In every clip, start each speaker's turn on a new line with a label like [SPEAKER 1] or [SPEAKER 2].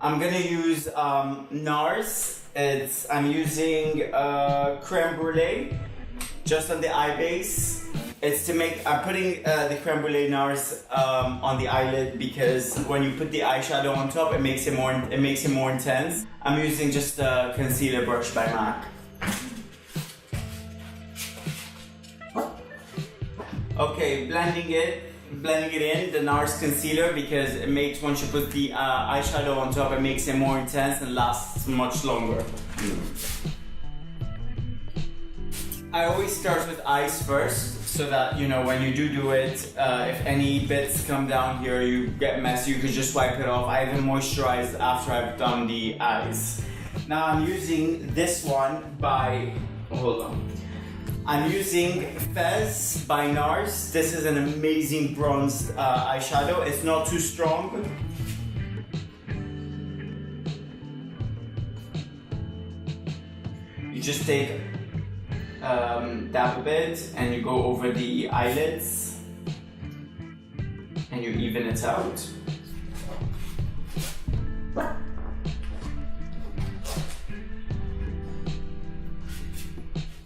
[SPEAKER 1] I'm gonna use NARS. I'm using creme brulee just on the eye base. I'm putting the creme brulee NARS on the eyelid because when you put the eyeshadow on top, it makes it more intense. I'm using just a concealer brush by MAC. Okay, blending it in, the NARS concealer, because it makes, once you put the eyeshadow on top, it makes it more intense and lasts much longer. I always start with eyes first, so that, you know, when you do it, if any bits come down here, you get messy, you can just wipe it off. I even moisturize after I've done the eyes. Now I'm using this one by, hold on. I'm using Fez by NARS. This is an amazing bronzed eyeshadow. It's not too strong. You just take, dab a bit, and you go over the eyelids, and you even it out.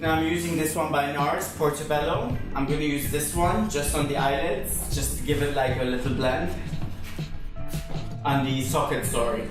[SPEAKER 1] Now I'm using this one by NARS, Portobello. I'm going to use this one just on the eyelids, just to give it like a little blend. On the socket, sorry.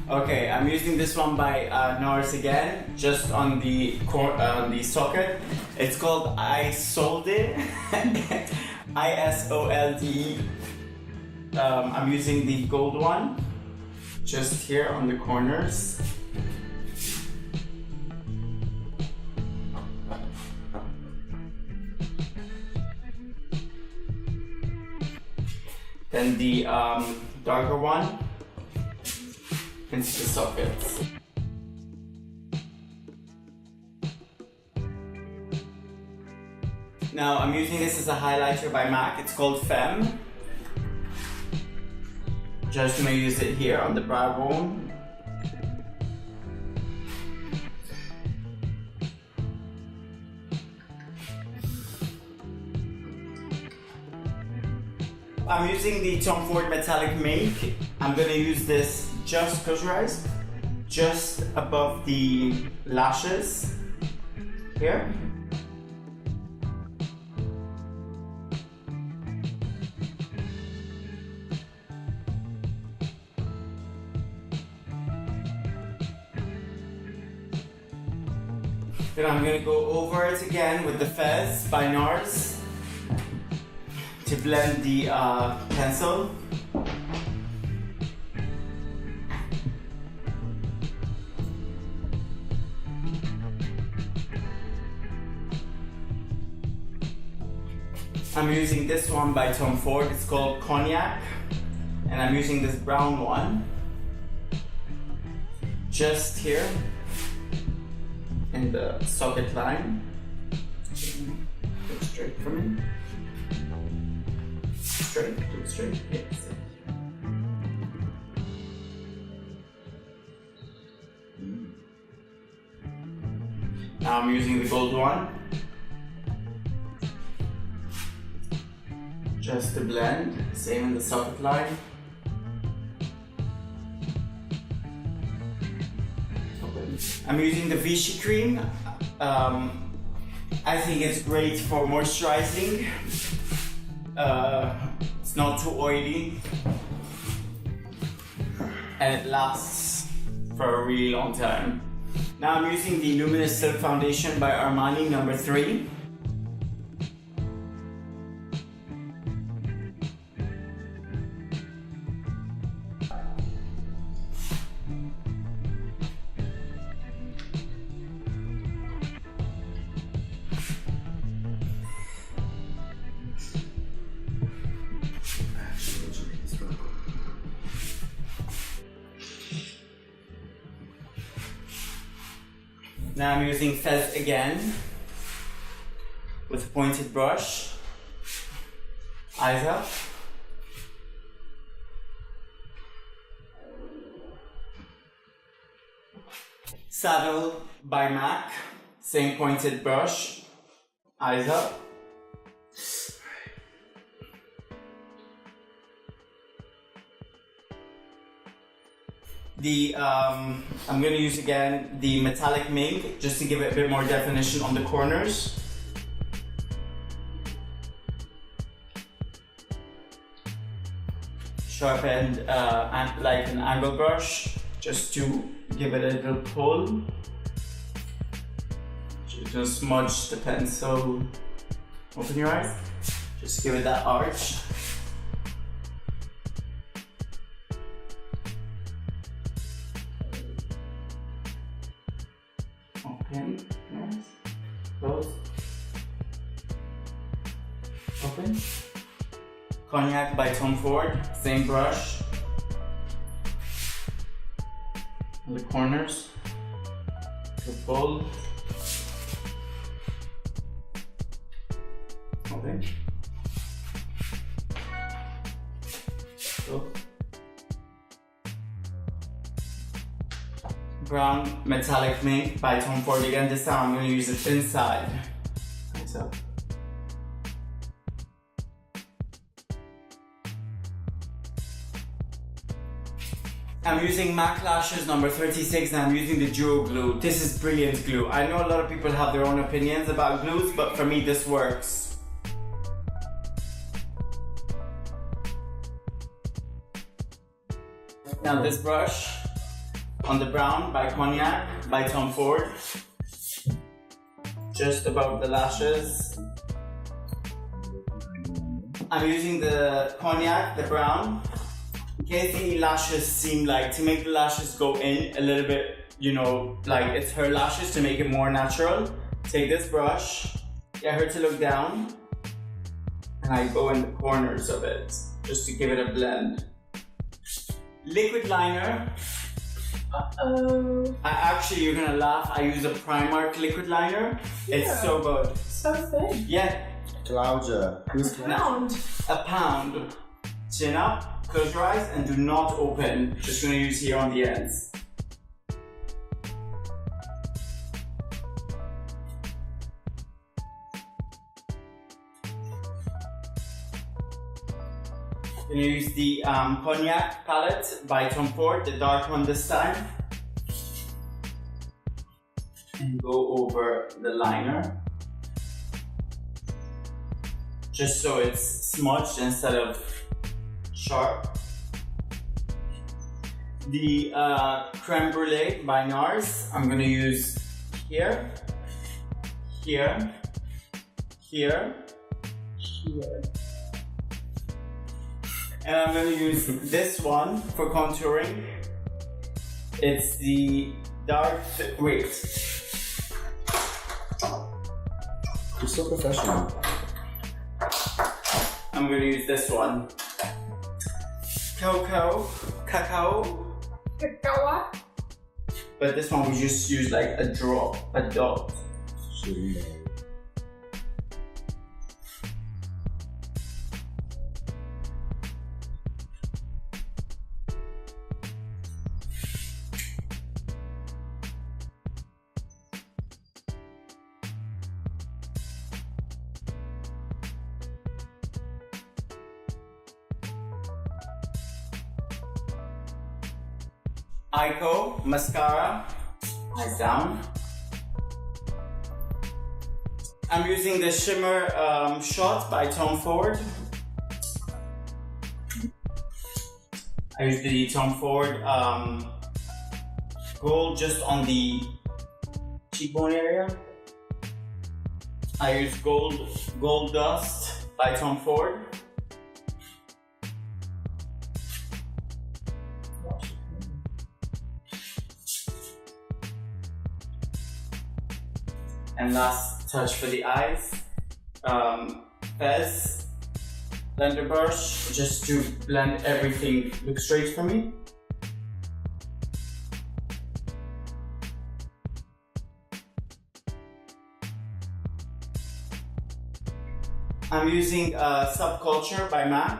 [SPEAKER 1] Okay, I'm using this one by NARS again, just on the socket. It's called Isolde, I-S-O-L-D-E. I'm using the gold one, just here on the corners. Then the darker one into the sockets. Now I'm using this as a highlighter by MAC. It's called Femme. Just gonna use it here on the brow bone. I'm using the Tom Ford Metallic Mink. I'm gonna use this just, close your eyes, just above the lashes, here. Then I'm gonna go over it again with the Fez by NARS to blend the pencil. I'm using this one by Tom Ford, it's called Cognac, and I'm using this brown one just here in the socket line. Go straight for me. Straight, do it straight, yes. Now I'm using the gold one. Just to blend, same in the socket line. I'm using the Vichy cream. I think it's great for moisturizing. It's not too oily. And it lasts for a really long time. Now I'm using the Luminous Silk Foundation by Armani number 3. Now I'm using Fez again with a pointed brush. Eyes up. Saddle by MAC, same pointed brush. Eyes up. I'm going to use again the metallic mink just to give it a bit more definition on the corners. Sharpened like an angle brush just to give it a little pull. Just smudge the pencil. Open your eyes. Just give it that arch. Open, nice. Close. Open. Cognac by Tom Ford, same brush. On the corners. The pull. Open. Close. Brown metallic mink by Tom Ford again. This time I'm going to use it inside. Eyes up. I'm using MAC Lashes number 36 and I'm using the Duo Glue. This is brilliant glue. I know a lot of people have their own opinions about glues, but for me this works. Now this brush on the brown by Cognac by Tom Ford, just above the lashes. I'm using the Cognac, the brown, in case any lashes seem like, to make the lashes go in a little bit, you know, like it's her lashes, to make it more natural. Take this brush, get her to look down, and I go in the corners of it, just to give it a blend. Liquid liner. Actually, you're gonna laugh. I use a Primark liquid liner. Yeah. It's so good.
[SPEAKER 2] So thin.
[SPEAKER 1] Yeah.
[SPEAKER 2] Clouder.
[SPEAKER 1] A pound. Chin up, close your eyes, and do not open. Just gonna use here on the ends. I'm gonna use the Cognac palette by Tom Ford, the dark one this time. And go over the liner. Just so it's smudged instead of sharp. The Creme Brulee by NARS, I'm gonna use here, here, here, here. And I'm going to use this one for contouring. It's the dark, wait.
[SPEAKER 2] You're so professional.
[SPEAKER 1] I'm going to use this one. Cacao. But this one we just use like a drop, a dot. Ico mascara, eyes down. I'm using the Shimmer Shot by Tom Ford. I use the Tom Ford gold just on the cheekbone area. I use gold dust by Tom Ford. And last touch for the eyes, Fez blender brush, just to blend everything, look straight for me. I'm using Subculture by MAC.